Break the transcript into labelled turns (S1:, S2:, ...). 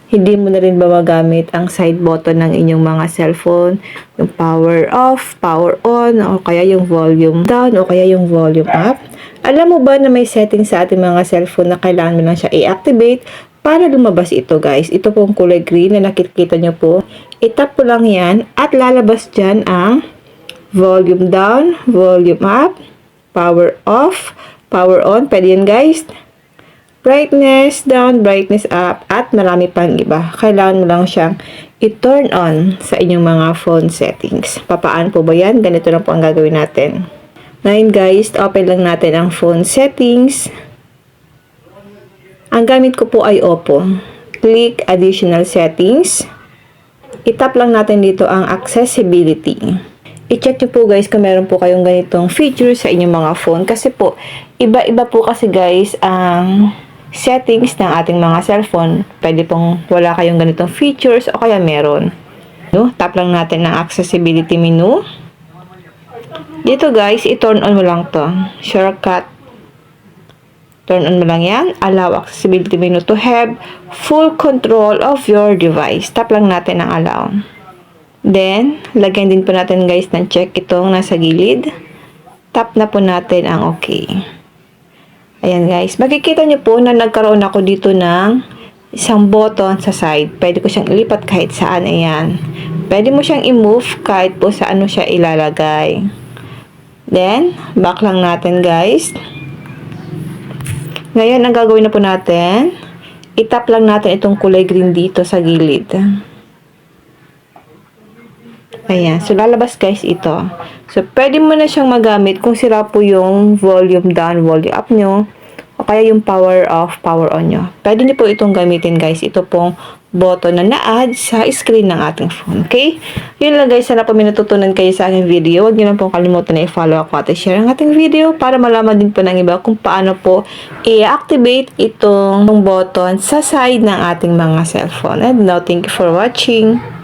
S1: Hindi mo na rin ba magamit ang side button ng inyong mga cellphone? Yung power off, power on, o kaya yung volume down, o kaya yung volume up? Alam mo ba na may setting sa ating mga cellphone na kailangan mo lang siya i-activate para lumabas ito guys? Ito pong kulay green na nakikita nyo po. I-tap po lang yan at lalabas dyan ang volume down, volume up, power off, power on. Pwede yan guys. Brightness down, brightness up, at marami pang iba. Kailangan mo lang siyang i-turn on sa inyong mga phone settings. Papaano po ba yan? Ganito lang po ang gagawin natin. Ngayon guys, open lang natin ang phone settings. Ang gamit ko po ay Oppo. Click additional settings. I-tap lang natin dito ang accessibility. I-check nyo po guys kung meron po kayong ganitong feature sa inyong mga phone. Kasi po, iba-iba po kasi guys ang settings ng ating mga cellphone. Pwede pong wala kayong ganitong features o kaya meron. No? Tap lang natin ang accessibility menu. Dito guys, i-turn on mo lang to. Shortcut. Turn on mo lang yan. Allow accessibility menu to have full control of your device. Tap lang natin ang allow. Then, lagyan din po natin guys ng check itong nasa gilid. Tap na po natin ang okay. Ayan guys, makikita nyo po na nagkaroon ako dito ng isang button sa side. Pwede ko siyang ilipat kahit saan, ayan. Pwede mo siyang i-move kahit po saan mo siya ilalagay. Then, back lang natin guys. Ngayon, ang gagawin na po natin, itap lang natin itong kulay green dito sa gilid. Ayan. So, lalabas guys ito. So, pwede mo na siyang magamit kung sira po yung volume down, volume up nyo. O kaya yung power off, power on nyo. Pwede nyo po itong gamitin guys. Ito pong button na na-add sa screen ng ating phone. Okay? Yun lang guys. Sana po may natutunan kayo sa aking video. Huwag nyo lang pong kalimutan na i-follow ako at i-share ang ating video para malaman din po ng iba kung paano po i-activate itong button sa side ng ating mga cellphone. And now, thank you for watching.